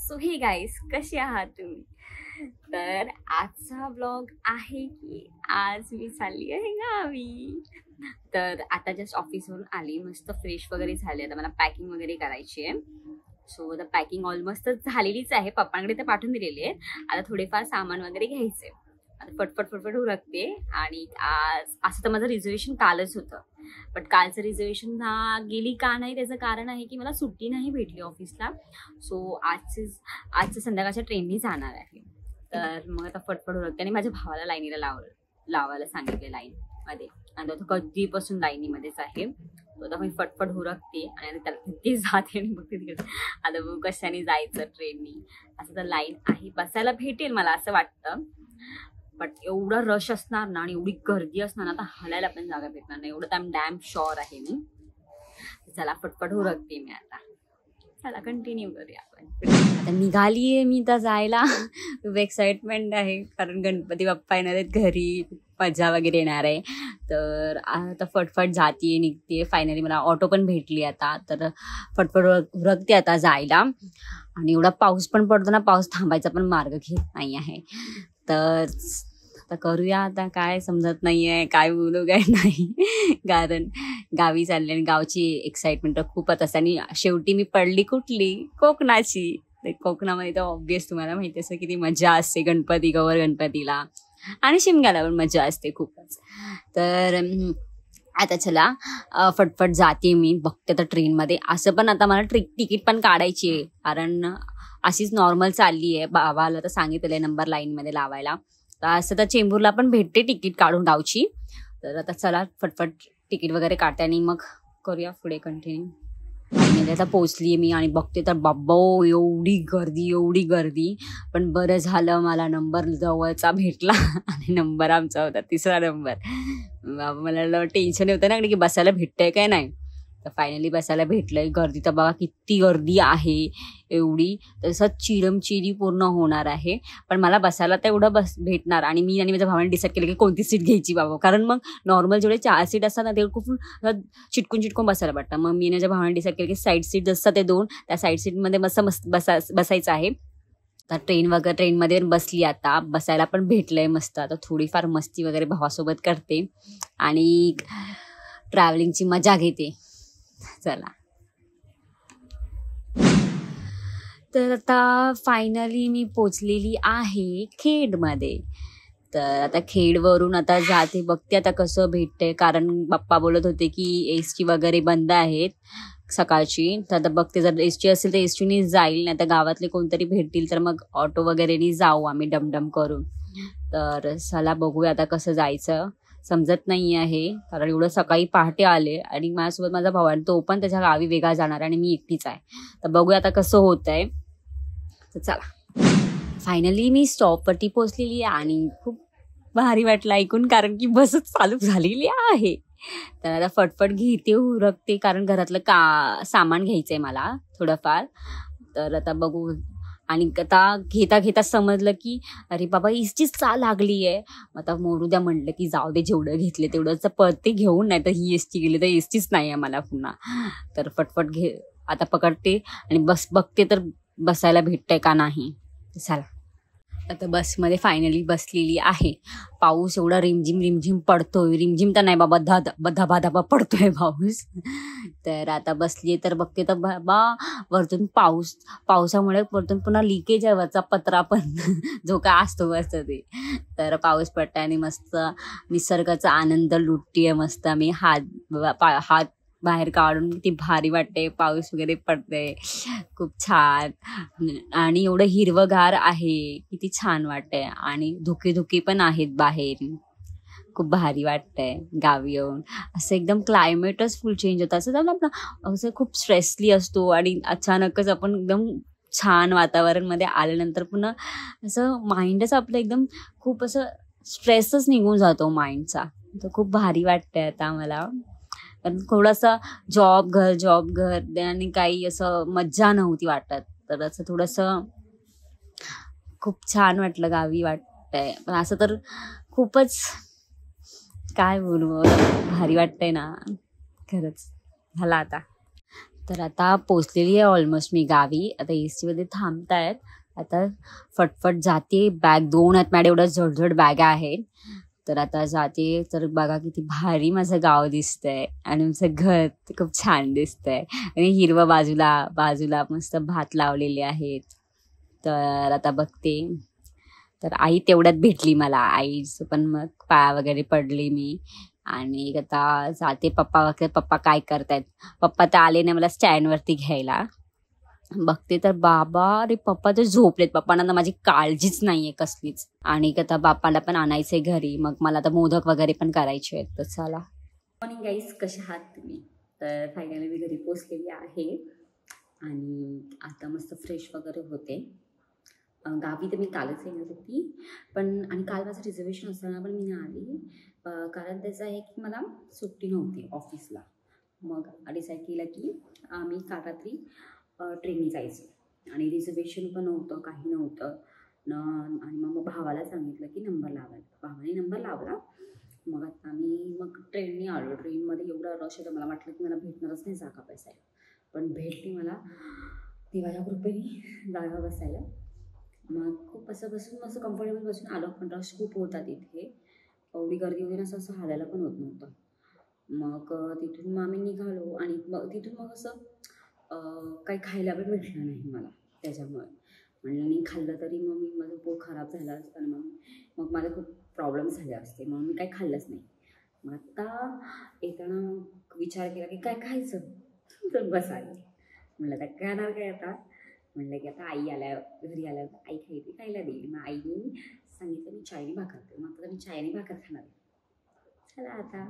So hey guys, कसे आहात तुम्ही? तर आजचा ब्लॉग आहे की आज मी चालली आहे गावी. तर आता जस्ट ऑफिसवरून आली, मस्त फ्रेश वगैरे झाले. आता मला पॅकिंग वगैरे करायची आहे. सो आता पॅकिंग ऑलमोस्ट झालेलीच आहे, पप्पांकडे तर पाठवून दिलेली आहे. आता थोडेफार सामान वगैरे घ्यायचे. आता फटफट फटफट उरकते. आणि आज असं तर माझं रिझर्वेशन कालच होतं, बट कालचं रिझर्वेशन गेली का नाही त्याचं कारण आहे की मला सुट्टी नाही भेटली ऑफिसला. सो आजचं संध्याकाळच्या ट्रेननी जाणार आहे. तर मग आता फटफट उरकते आणि माझ्या भावाला लाईनीला लावायला सांगितले लाईनमध्ये. आणि तो कधीपासून लाईनीमध्येच आहे. तो आता मी फटफट उरकते आणि त्याला ते जाते आणि मग तिथे आता बघू कशाने जायचं ट्रेननी. असं तर लाईन आहे, बसायला भेटेल मला असं वाटतं. बट एवढा रश असणार ना आणि एवढी गर्दी असणार ना, आता हलायला पण जागा भेटणार नाही, एवढं तर डॅम शुअर आहे मी. चला फटफट उरकते मी आता. चला कंटिन्यू करूया आपण. आता निघालीये मी तर जायला. खूप एक्साइटमेंट आहे कारण गणपती बाप्पा येणार आहेत घरी, मजा वगैरे येणार आहे. तर आता फटफट जातीये निघते. फायनली मला ऑटो पण भेटली आता, तर फटफट उरकते आता जायला. आणि एवढा पाऊस पण पडतो ना, पाऊस थांबायचा पण मार्ग घेत नाही आहे. तर आता करूया. आता काय समजत नाहीये काय बोलू काय नाही, कारण गावी चालले आणि गावची एक्साइटमेंट तर खूपच असते. आणि शेवटी मी पडली कुठली, कोकणाची. कोकणामध्ये तर ऑब्वियस तुम्हाला माहिती असं किती मजा असते गौर गणपतीला, आणि शिमग्याला पण मजा असते खूपच. तर आता चला फटफट जाते मी, बघते तर ट्रेनमध्ये. असं पण आता मला तिकीट पण काढायची आहे, कारण अशीच नॉर्मल चालली आहे. बाबाला तर सांगितलंय नंबर लाईनमध्ये लावायला. तर असं तर चेंबूरला पण भेटते तिकीट काढून गावची. तर आता चला फटफट तिकीट वगैरे काढते आणि मग करूया पुढे कंटिन्यू. आणि आता पोचली मी आणि बघते तर बाबा एवढी गर्दी. पण बरं झालं मला नंबर जवळचा भेटला आणि नंबर आमचा होता 3रा नंबर. बाबा मला टेन्शन होतं ना की बसायला भेटतंय काय नाही. तर फायनली बसायला भेटलंय. गर्दी तर बघा किती गर्दी आहे एवढी, तसं चिरमचिरी पूर्ण होणार आहे. पण मला बसायला तर एवढं भेटणार. आणि मी आणि माझ्या भावाने डिसाईड केलं की कोणती सीट घ्यायची बाबा, कारण मग नॉर्मल जेवढे 4 सीट असतात ना ते खूप चिटकून बसायला वाटतं. मग मी माझ्या भावाने डिसाईड केलं की साईड सीट असतात ते 2, त्या साईड सीटमध्ये मस्त बसायचं आहे. तर ट्रेनमध्ये बसली. आता बसायला पण भेटलंय मस्त. आता थोडीफार मस्ती वगैरे भावासोबत करते आणि ट्रॅव्हलिंगची मजा घेते. चला तर आता फायनली मी पोचलेली आहे खेडमध्ये. तर आता खेडवरून आता जाते, बघते आता कसं भेटतंय, कारण बाप्पा बोलत होते की एसटी वगैरे बंद आहेत सकाळची. तर आता बघते, जर एसटी असेल तर एसटीने जाईल, नाही तर गावातले कोणतरी भेटतील तर मग ऑटो वगैरेनी जाऊ आम्ही डमडम करून. तर चला बघूया आता कसं जायचं, समजत नाही आहे. कारण एवढं सकाळी पहाटे आले आणि माझ्यासोबत माझा भाऊ आहे, तो पण त्याच्या गावी वेगळा जाणार आणि मी एकटीच आहे. तर बघूया आता कसं होत आहे. तर चला फायनली मी स्टॉपवरती पोचलेली आहे आणि खूप भारी वाटलं ऐकून, कारण की बसच चालू झालेली आहे. तर आता फटफट घेते उरकते, कारण घरातलं सामान घ्यायचंय मला थोडंफार. तर आता बघू. आणि आता घेता समजलं की अरे बाबा एसटीच लागली आहे. आता मोरू द्या म्हटलं की जाऊ दे, जेवढं घेतले तेवढंच पळते घेऊन, नाही तर ही एसटी गेली तर एसटीच नाही आहे मला पुन्हा. तर फटफट आता पकडते आणि बघते तर बसायला भेटतंय का नाही. चला आता बसमध्ये फायनली बसलेली आहे. पाऊस एवढा रिमझिम पडतोय, रिमझिम तर नाही बाबा, धबा पडतोय पाऊस. तर आता बसली तर बघते तर बाबा वरतून पावसामुळे वरतून पुन्हा लिकेज आहे वरचा पत्रा पण जो काय असतो बसतं ते. तर पाऊस पडताय आणि मस्त निसर्गाचा आनंद लुटतीये मस्त. मी हात बाहेर काढून किती भारी वाटते, पाऊस वगैरे पडते खूप छान. आणि एवढं हिरवगार आहे, किती छान वाटतंय. आणि धुके पण आहेत बाहेर, खूप भारी वाटतंय गावी येऊन. असं एकदम क्लायमेटच फुल चेंज होतं. असं खूप स्ट्रेसली असतो आणि अचानकच आपण एकदम छान वातावरणमध्ये आल्यानंतर पुन्हा असं माइंडच आपलं एकदम खूप असं स्ट्रेसच निघून जातो माइंडचा. तर खूप भारी वाटतंय आता मला. पण थोडासा जॉब घर आणि काही असं मज्जा नव्हती वाटत. तर असं थोडंसं खूप छान वाटलं, गावी वाटतंय. पण असं तर खूपच काय बोलू, भारी वाटतंय ना खरंच. झाला आता तर आता पोचलेली आहे ऑलमोस्ट मी गावी. आता एसटीमध्ये थांबतायत. आता फटफट जाते. बॅग 2 आहेत माझ्या, एवढ्या जड बॅगा आहेत. तर आता जाते. तर बघा किती भारी माझं गाव दिसतंय आणि आमचं घर खूप छान दिसतंय आणि हिरवं बाजूला बाजूला मस्त भात लावलेले आहेत. तर आता बघते. तर आई तेवढ्यात भेटली मला. आईचं पण मग पाया वगैरे पडली मी आणि आता जाते. पप्पा काय करतायत. पप्पा तर आले नाही मला स्टँडवरती घ्यायला. बघते तर बाबा रे, पप्पा तर झोपलेत. पप्पांना ना माझी काळजीच नाहीये कसलीच. आणि आता बाप्पाला पण आणायचंय घरी. मग मला आता मोदक वगैरे पण करायचे आहेत. तर चला. मॉर्निंग गाईज, कशा आहात तुम्ही? तर फायनली मी घरी पोचलेली आहे आणि आता मस्त फ्रेश वगैरे होते. गावी तर मी कालच येणार होती, पण आणि काल माझं रिझर्वेशन असताना पण मी नाही आली. कारण त्याचं आहे की मला सुट्टी नव्हती ऑफिसला. मग डिसाईड केलं की आम्ही काल रात्री ट्रेनने जायचं आणि रिझर्वेशन पण नव्हतं, काही नव्हतं आणि मग भावाला सांगितलं की नंबर लावायला. भावाने नंबर लावला. मग आता मग ट्रेनने आलो. ट्रेनमध्ये एवढा रश होता, मला वाटलं की मला भेटणारच नाही जागा बसायला, पण भेटली मला देवाच्या कृपेने जागा बसायला. मग खूप असं बसून मस्त कम्फर्टेबल बसून आलो. पण रश खूप होता तिथे. एवढी गर्दी होती ना, असं हालायला पण होत नव्हतं. मग तिथून मग आम्ही निघालो आणि मग तिथून मग असं काही खायला पण भेटलं नाही मला. त्याच्यामुळे म्हणलं नाही खाल्लं तरी मग माझं पोट खराब झालं असतं आणि मग मला खूप प्रॉब्लेम झाले असते. म्हणून मी काही खाल्लंच नाही. मग आता येताना विचार केला की काय खायचं. तर बस आली. म्हणलं आता खाणार काय आता. म्हणलं की आता आई घरी आल्यावर आई खायला देईल. मग आईने सांगितलं मी चायनी भाकर कर. मग आता मी चायनी भाकर खाणार. चला आता